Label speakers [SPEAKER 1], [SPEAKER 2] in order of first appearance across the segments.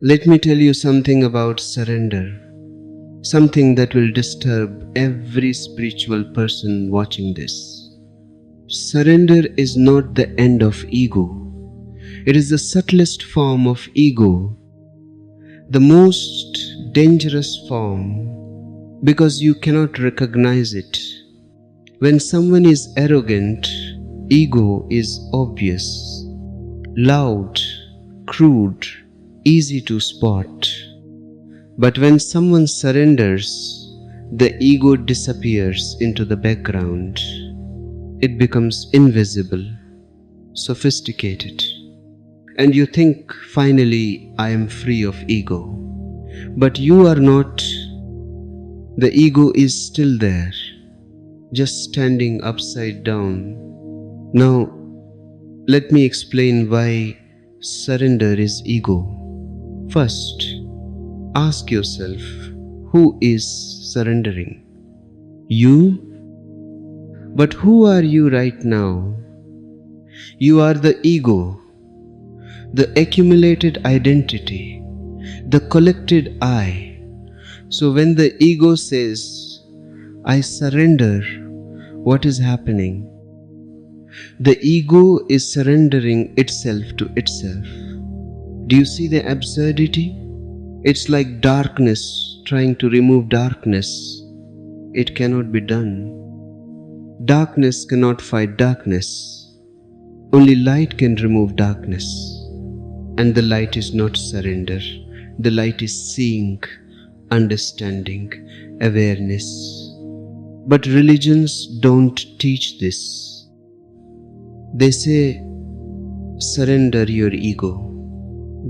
[SPEAKER 1] Let me tell you something about surrender, something that will disturb every spiritual person watching this. Surrender is not the end of ego. It is the subtlest form of ego, the most dangerous form because you cannot recognize it. When someone is arrogant, ego is obvious, loud, crude, easy to spot. But when someone surrenders, the ego disappears into the background. It becomes invisible, sophisticated. And you think, finally, I am free of ego. But you are not. The ego is still there, just standing upside down. Now, let me explain why surrender is ego. First, ask yourself, who is surrendering? You? But who are you right now? You are the ego, the accumulated identity, the collected I. So when the ego says, I surrender, what is happening? The ego is surrendering itself to itself. Do you see the absurdity? It's like darkness trying to remove darkness. It cannot be done. Darkness cannot fight darkness. Only light can remove darkness. And the light is not surrender. The light is seeing, understanding, awareness. But religions don't teach this. They say, surrender your ego.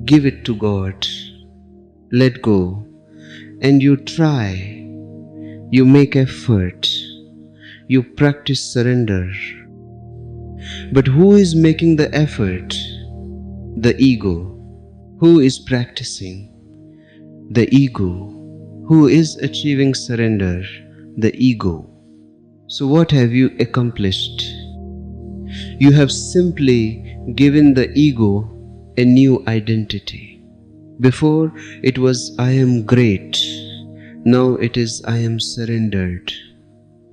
[SPEAKER 1] Give it to God. Let go. And you try. You make effort. You practice surrender. But who is making the effort? The ego. Who is practicing? The ego. Who is achieving surrender? The ego. So what have you accomplished? You have simply given the ego a new identity. Before it was I am great. Now it is I am surrendered.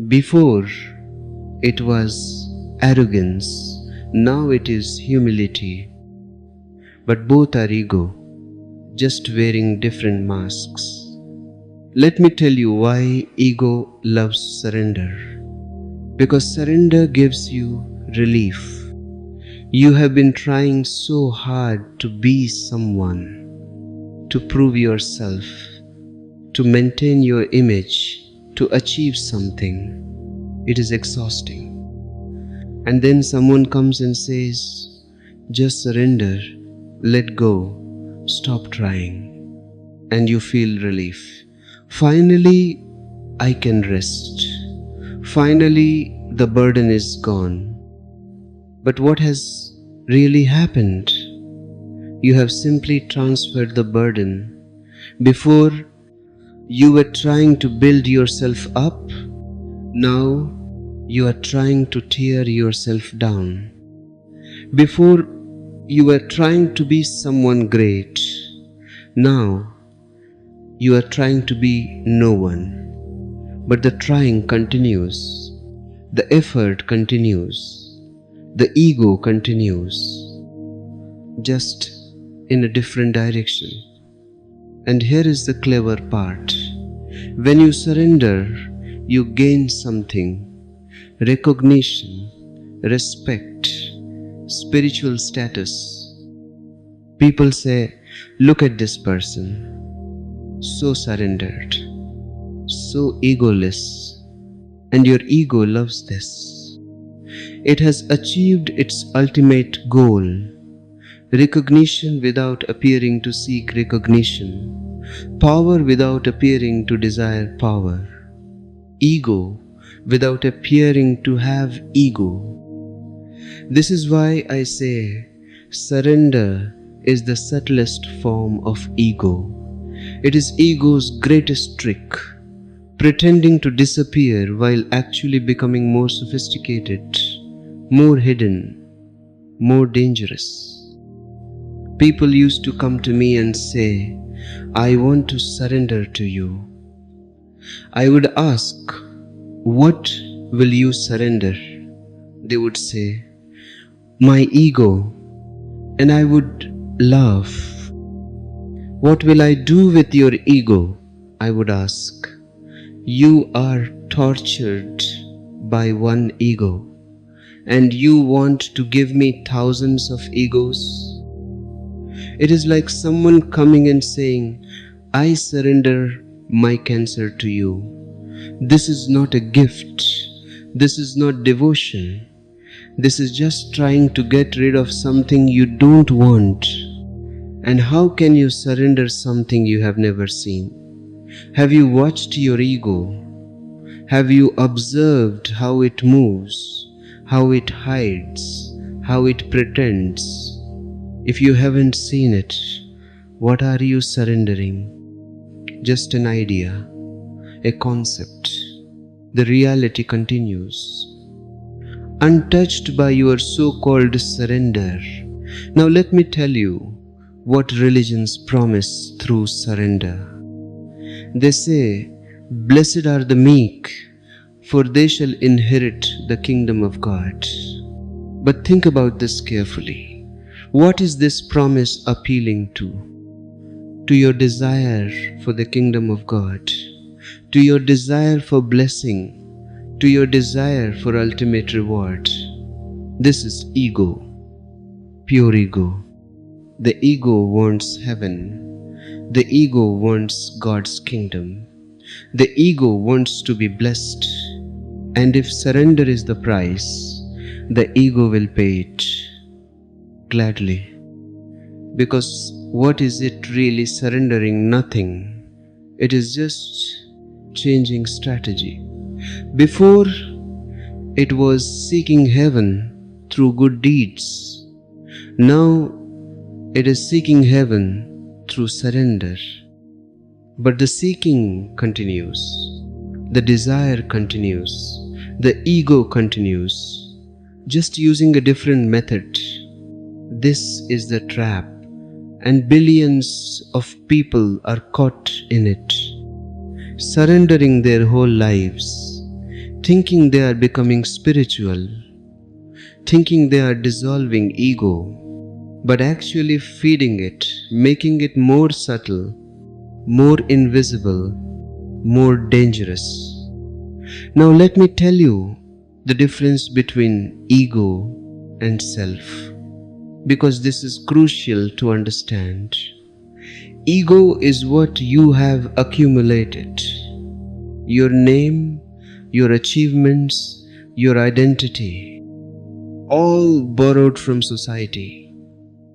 [SPEAKER 1] Before it was arrogance. Now it is humility. But both are ego, just wearing different masks. Let me tell you why ego loves surrender. Because surrender gives you relief. You have been trying so hard to be someone, to prove yourself, to maintain your image, to achieve something. It is exhausting. And then someone comes and says, just surrender, let go, stop trying. And you feel relief. Finally, I can rest. Finally, the burden is gone. But what has really happened? You have simply transferred the burden. Before, you were trying to build yourself up. Now, you are trying to tear yourself down. Before, you were trying to be someone great. Now, you are trying to be no one. But the trying continues. The effort continues. The ego continues, just in a different direction. And here is the clever part. When you surrender, you gain something: recognition, respect, spiritual status. People say, look at this person, so surrendered, so egoless, and your ego loves this. It has achieved its ultimate goal, recognition without appearing to seek recognition, power without appearing to desire power, ego without appearing to have ego. This is why I say surrender is the subtlest form of ego. It is ego's greatest trick, pretending to disappear while actually becoming more sophisticated, more hidden, more dangerous. People used to come to me and say, I want to surrender to you. I would ask, what will you surrender? They would say, my ego. And I would laugh. What will I do with your ego? I would ask. You are tortured by one ego, and you want to give me thousands of egos? It is like someone coming and saying, I surrender my cancer to you. This is not a gift. This is not devotion. This is just trying to get rid of something you don't want. And how can you surrender something you have never seen? Have you watched your ego? Have you observed how it moves, how it hides, how it pretends? If you haven't seen it, what are you surrendering? Just an idea, a concept. The reality continues, untouched by your so-called surrender. Now let me tell you what religions promise through surrender. They say, blessed are the meek, for they shall inherit the kingdom of God. But think about this carefully. What is this promise appealing to? To your desire for the kingdom of God, to your desire for blessing, to your desire for ultimate reward. This is ego, pure ego. The ego wants heaven. The ego wants God's kingdom. The ego wants to be blessed. And if surrender is the price, the ego will pay it gladly. Because what is it really surrendering? Nothing. It is just changing strategy. Before, it was seeking heaven through good deeds. Now, it is seeking heaven through surrender. But the seeking continues. The desire continues. The ego continues. Just using a different method. This is the trap. And billions of people are caught in it, surrendering their whole lives, thinking they are becoming spiritual, thinking they are dissolving ego, but actually feeding it, making it more subtle, more invisible, more dangerous. Now let me tell you the difference between ego and self, because this is crucial to understand. Ego is what you have accumulated. Your name, your achievements, your identity, all borrowed from society,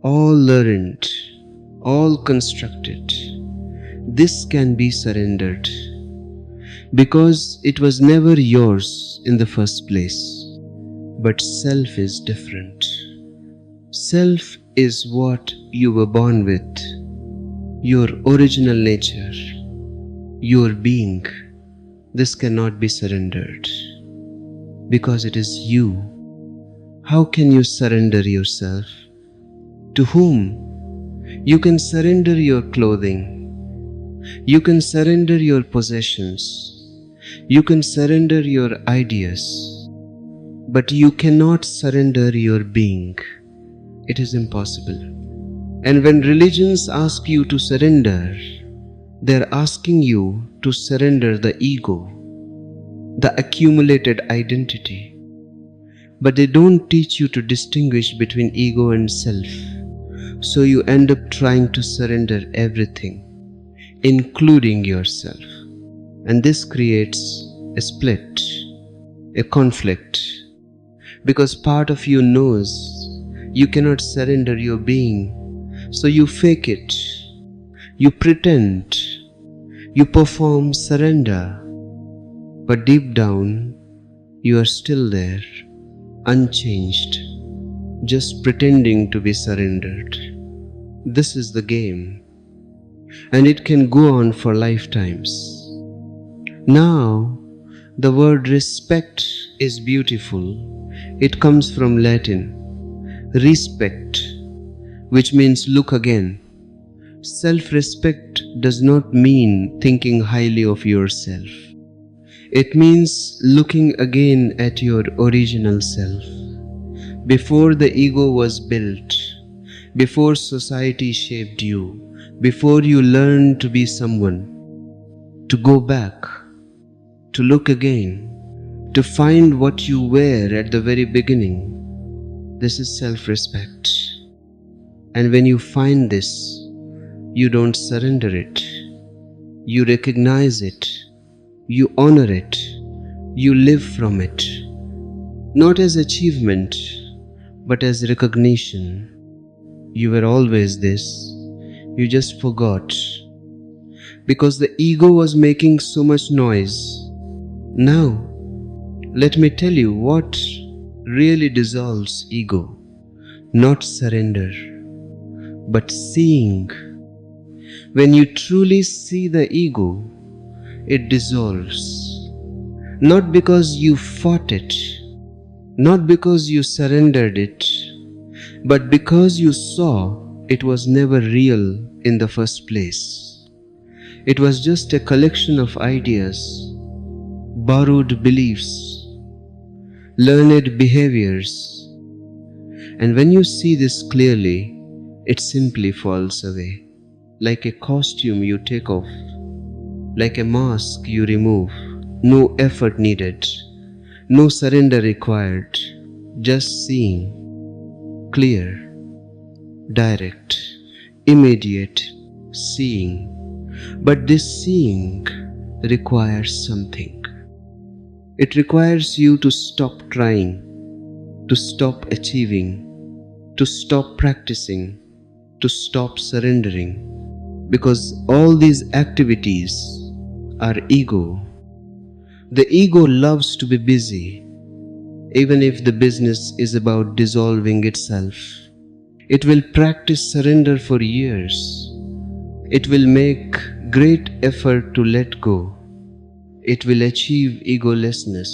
[SPEAKER 1] all learned, all constructed. This can be surrendered because it was never yours in the first place. But self is different. Self is what you were born with, your original nature, your being. This cannot be surrendered because it is you. How can you surrender yourself? To whom? You can surrender your clothing. You can surrender your possessions. You can surrender your ideas. But you cannot surrender your being. It is impossible. And when religions ask you to surrender, they are asking you to surrender the ego, the accumulated identity. But they don't teach you to distinguish between ego and self. So you end up trying to surrender everything, including yourself. And this creates a split, a conflict, because part of you knows you cannot surrender your being, so you fake it, you pretend, you perform surrender, but deep down you are still there, unchanged, just pretending to be surrendered. This is the game, and it can go on for lifetimes. Now, the word respect is beautiful. It comes from Latin, respect, which means look again. Self-respect does not mean thinking highly of yourself. It means looking again at your original self. Before the ego was built, before society shaped you, before you learned to be someone, to go back, to look again, to find what you were at the very beginning. This is self-respect. And when you find this, you don't surrender it. You recognize it. You honor it. You live from it. Not as achievement, but as recognition. You were always this. You just forgot. Because the ego was making so much noise. Now, let me tell you what really dissolves ego. Not surrender, but seeing. When you truly see the ego, it dissolves. Not because you fought it, not because you surrendered it, but because you saw it was never real in the first place. It was just a collection of ideas, borrowed beliefs, learned behaviors. And when you see this clearly, it simply falls away. Like a costume you take off, like a mask you remove. No effort needed, no surrender required, just seeing, clear, direct, immediate seeing. But this seeing requires something. It requires you to stop trying, to stop achieving, to stop practicing, to stop surrendering. Because all these activities are ego. The ego loves to be busy, even if the business is about dissolving itself. It will practice surrender for years. It will make great effort to let go. It will achieve egolessness.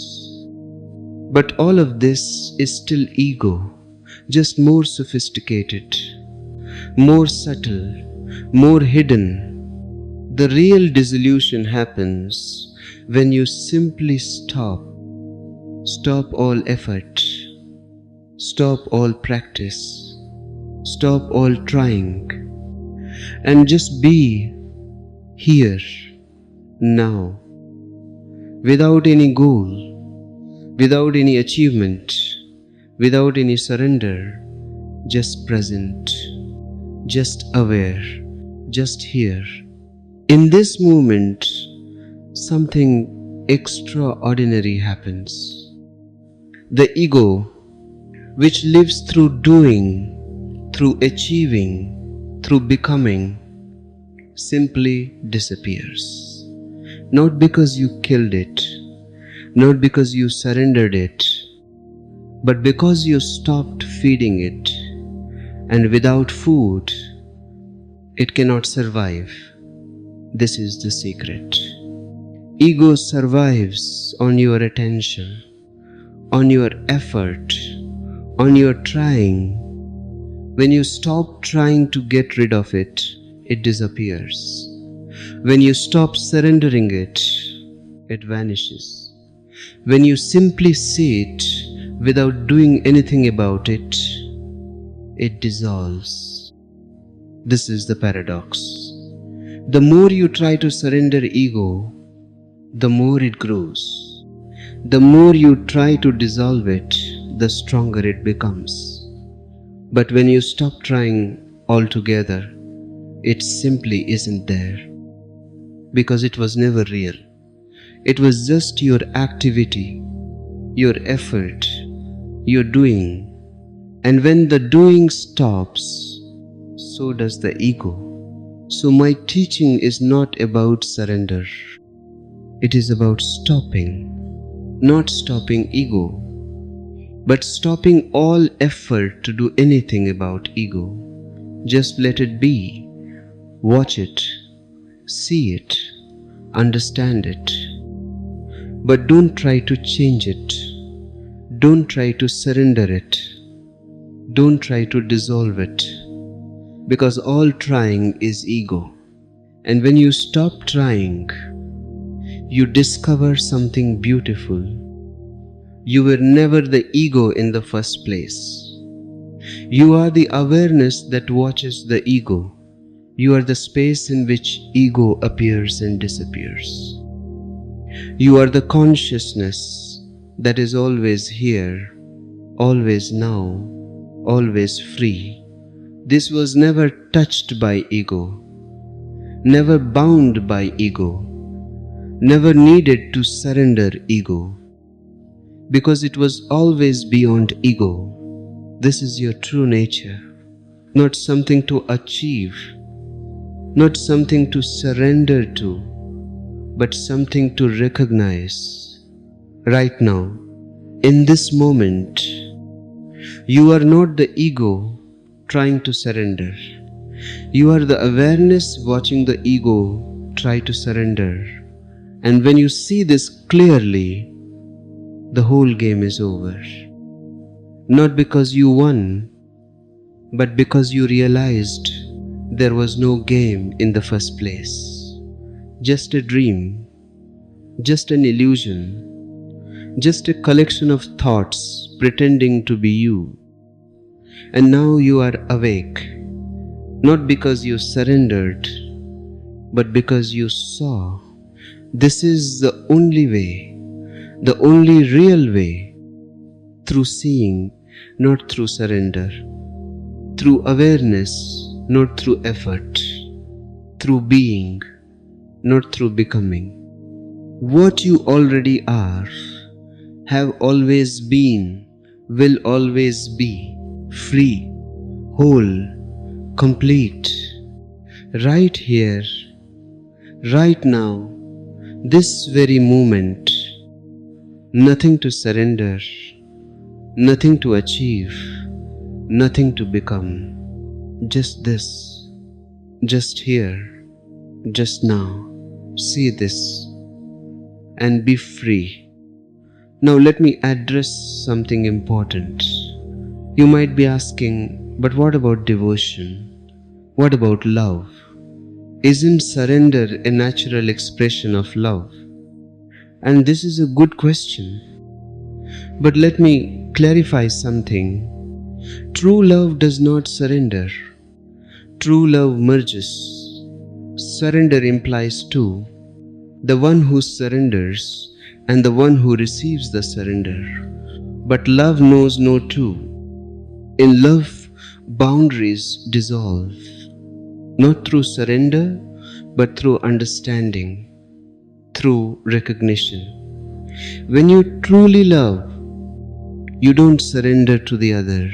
[SPEAKER 1] But all of this is still ego, just more sophisticated, more subtle, more hidden. The real dissolution happens when you simply stop all effort, stop all practice, stop all trying, and just be here, now, without any goal, without any achievement, without any surrender, just present, just aware, just here. In this moment, something extraordinary happens. The ego, which lives through doing, through achieving, through becoming, simply disappears. Not because you killed it, not because you surrendered it, but because you stopped feeding it. And without food, it cannot survive. This is the secret. Ego survives on your attention, on your effort, on your trying. When you stop trying to get rid of it, it disappears. When you stop surrendering it, it vanishes. When you simply see it without doing anything about it, it dissolves. This is the paradox. The more you try to surrender ego, the more it grows. The more you try to dissolve it, the stronger it becomes. But when you stop trying altogether, it simply isn't there. Because it was never real. It was just your activity, your effort, your doing. And when the doing stops, so does the ego. So my teaching is not about surrender. It is about stopping. Not stopping ego, but stopping all effort to do anything about ego. Just let it be. Watch it. See it. Understand it. But don't try to change it. Don't try to surrender it. Don't try to dissolve it. because all trying is ego. And when you stop trying, you discover something beautiful. You were never the ego in the first place. You are the awareness that watches the ego. You are the space in which ego appears and disappears. You are the consciousness that is always here, always now, always free. This was never touched by ego, never bound by ego, never needed to surrender ego, because it was always beyond ego. This is your true nature, not something to achieve, not something to surrender to, but something to recognize. Right now, in this moment, you are not the ego trying to surrender. You are the awareness watching the ego try to surrender. And when you see this clearly, the whole game is over. Not because you won, but because you realized there was no game in the first place. Just a dream, just an illusion, just a collection of thoughts pretending to be you. And now you are awake, not because you surrendered, but because you saw. This is the only way, the only real way, through seeing, not through surrender, through awareness, not through effort, through being, not through becoming. What you already are, have always been, will always be, free, whole, complete, right here, right now, this very moment. Nothing to surrender, nothing to achieve, nothing to become. Just this, just here, just now. See this and be free. Now let me address something important. You might be asking, but what about devotion? What about love? Isn't surrender a natural expression of love? And this is a good question. But let me clarify something. True love does not surrender. True love merges. Surrender implies two: the one who surrenders and the one who receives the surrender. But love knows no two. In love, boundaries dissolve, not through surrender, but through understanding, through recognition. When you truly love, you don't surrender to the other.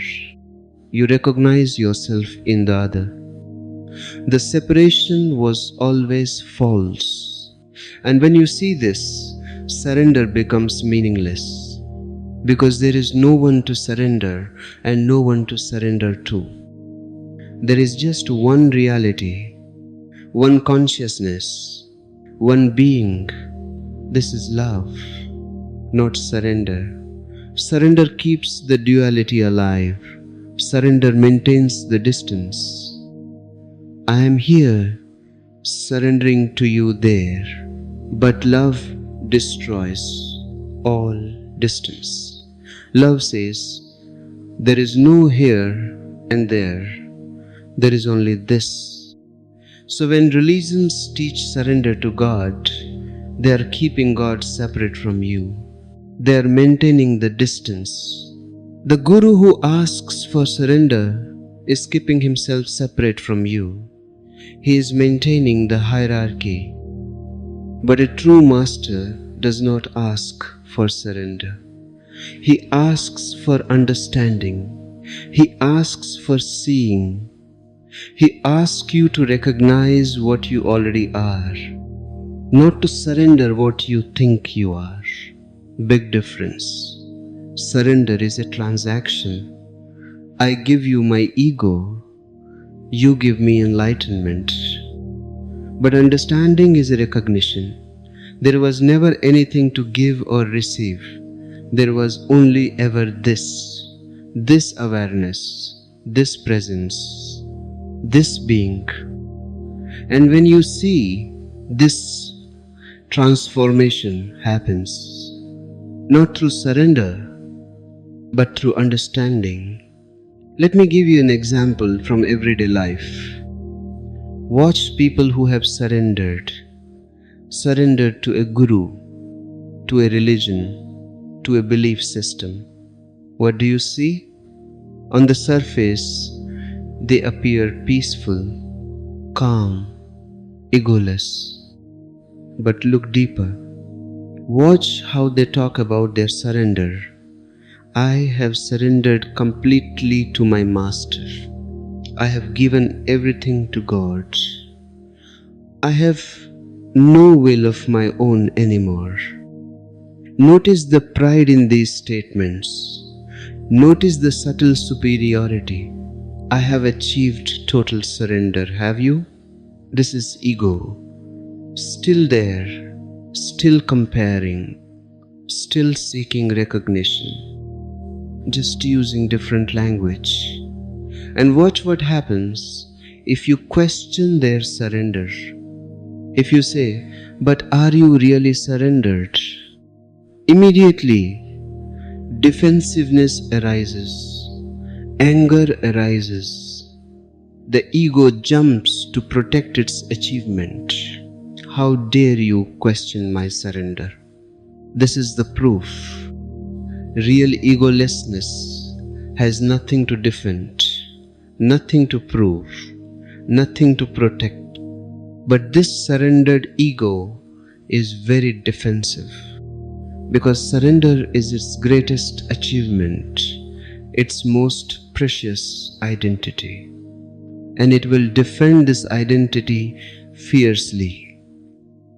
[SPEAKER 1] You recognize yourself in the other. The separation was always false. And when you see this, surrender becomes meaningless, because there is no one to surrender and no one to surrender to. There is just one reality, one consciousness, one being. This is love, not surrender. Surrender keeps the duality alive. Surrender maintains the distance. I am here, surrendering to you there. But love destroys all distance. Love says, there is no here and there. There is only this. So when religions teach surrender to God, they are keeping God separate from you. They are maintaining the distance. The guru who asks for surrender is keeping himself separate from you. He is maintaining the hierarchy. But a true master does not ask for surrender. He asks for understanding. He asks for seeing. He asks you to recognize what you already are, not to surrender what you think you are. Big difference. Surrender is a transaction. I give you my ego, you give me enlightenment. But understanding is a recognition. There was never anything to give or receive. There was only ever this awareness, this presence, this being. And when you see this transformation happens, not through surrender, but through understanding. Let me give you an example from everyday life. Watch people who have surrendered to a guru, to a religion, to a belief system. What do you see? On the surface, they appear peaceful, calm, egoless. But look deeper. Watch how they talk about their surrender. I have surrendered completely to my master. I have given everything to God. I have no will of my own anymore. Notice the pride in these statements. Notice the subtle superiority. I have achieved total surrender. Have you? This is ego. Still there, still comparing, still seeking recognition. Just using different language. And watch what happens if you question their surrender. If you say, but are you really surrendered? Immediately, defensiveness arises, anger arises. The ego jumps to protect its achievement. How dare you question my surrender? This is the proof. Real egolessness has nothing to defend, nothing to prove, nothing to protect. But this surrendered ego is very defensive, because surrender is its greatest achievement, its most precious identity. And it will defend this identity fiercely.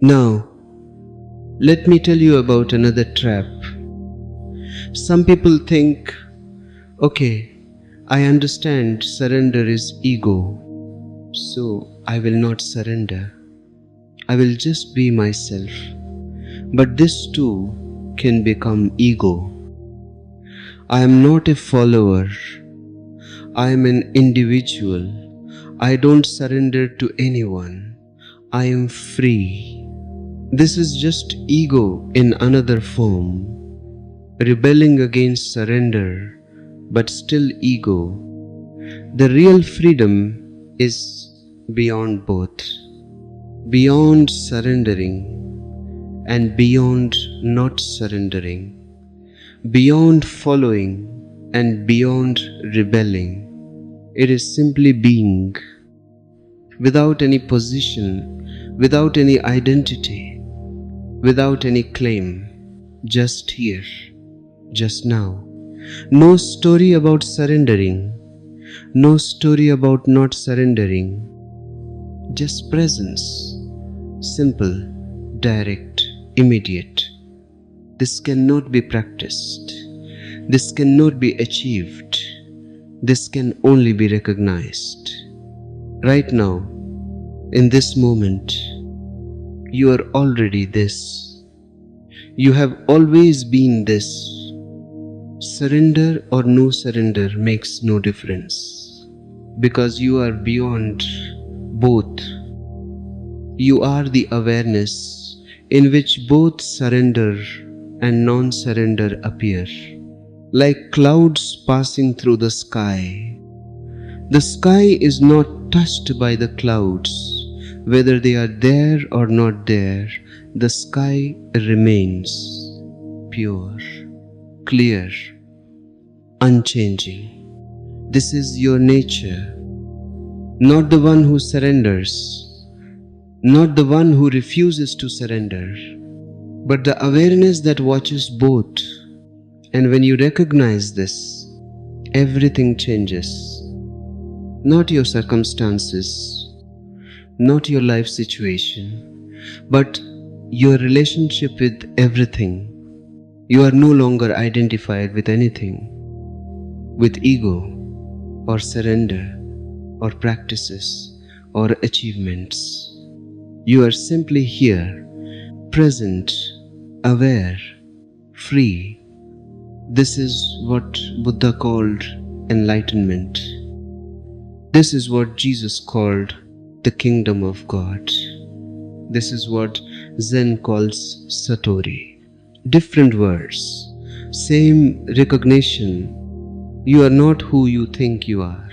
[SPEAKER 1] Now, let me tell you about another trap. Some people think, okay, I understand surrender is ego, so I will not surrender. I will just be myself. But this too can become ego. I am not a follower. I am an individual. I don't surrender to anyone. I am free. This is just ego in another form, rebelling against surrender, but still ego. The real freedom is beyond both, beyond surrendering and beyond not surrendering, beyond following and beyond rebelling. It is simply being, without any position, without any identity, without any claim, just here, just now. No story about surrendering, no story about not surrendering, just presence, simple, direct, immediate. This cannot be practiced, this cannot be achieved, this can only be recognized. Right now, in this moment, you are already this. You have always been this. Surrender or no surrender makes no difference, because you are beyond both. You are the awareness in which both surrender and non-surrender appear, like clouds passing through the sky. The sky is not touched by the clouds. Whether they are there or not there, the sky remains pure, clear, unchanging. This is your nature, not the one who surrenders, not the one who refuses to surrender, but the awareness that watches both. And when you recognize this, everything changes. Not your circumstances, not your life situation, but your relationship with everything. You are no longer identified with anything, with ego, or surrender, or practices, or achievements. You are simply here, present, aware, free. This is what Buddha called enlightenment. This is what Jesus called the kingdom of God. This is what Zen calls Satori. Different words, same recognition. You are not who you think you are.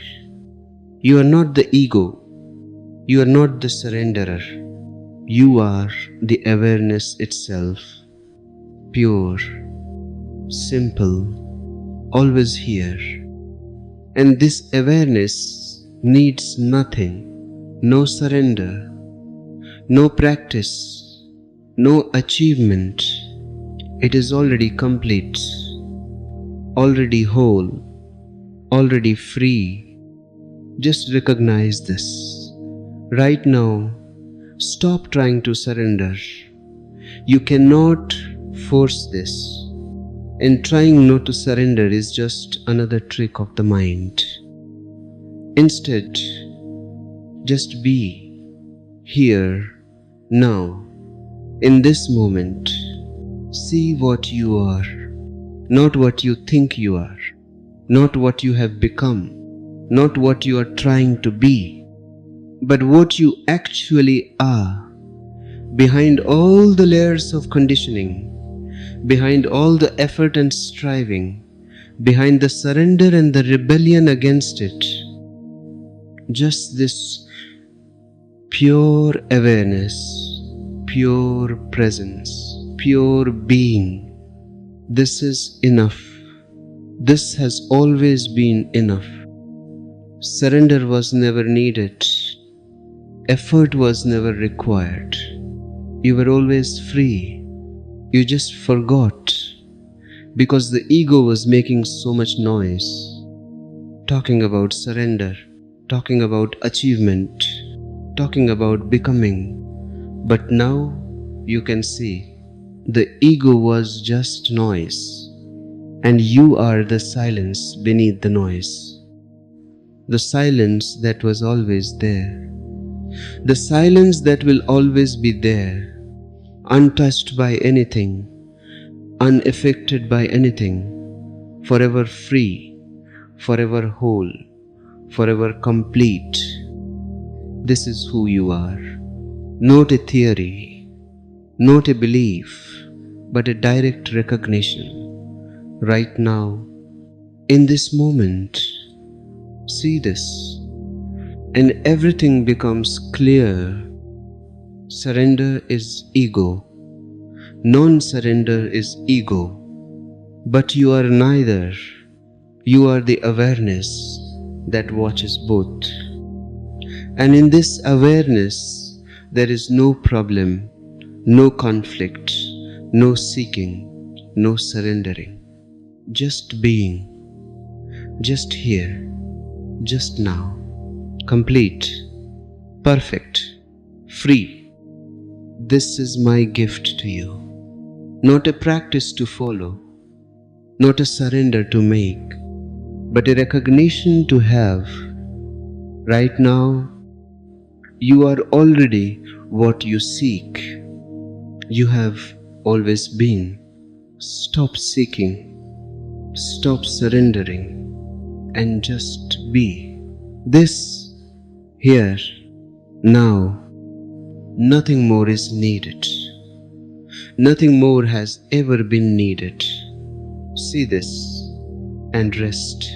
[SPEAKER 1] You are not the ego. You are not the surrenderer. You are the awareness itself, pure, simple, always here. And this awareness needs nothing, no surrender, no practice, no achievement. It is already complete, already whole, already free. Just recognize this. Right now, stop trying to surrender. You cannot force this. And trying not to surrender is just another trick of the mind. Instead, just be here, now, in this moment. See what you are, not what you think you are, not what you have become, not what you are trying to be, but what you actually are, behind all the layers of conditioning, behind all the effort and striving, behind the surrender and the rebellion against it. Just this pure awareness, pure presence, pure being. This is enough. This has always been enough. Surrender was never needed. Effort was never required. You were always free. You just forgot because the ego was making so much noise, talking about surrender, talking about achievement, talking about becoming. But now you can see the ego was just noise, and you are the silence beneath the noise. The silence that was always there. The silence that will always be there, untouched by anything, unaffected by anything, forever free, forever whole, forever complete. This is who you are. Not a theory, not a belief, but a direct recognition. Right now, in this moment, see this, and everything becomes clear. Surrender is ego. Non-surrender is ego. But you are neither. You are the awareness that watches both. And in this awareness, there is no problem, no conflict, no seeking, no surrendering. Just being, just here, just now. Complete, perfect, free. This is my gift to you. Not a practice to follow, not a surrender to make, but a recognition to have. Right now, you are already what you seek. You have always been. Stop seeking, stop surrendering, and just be. This, here, now. Nothing more is needed. Nothing more has ever been needed. See this and rest.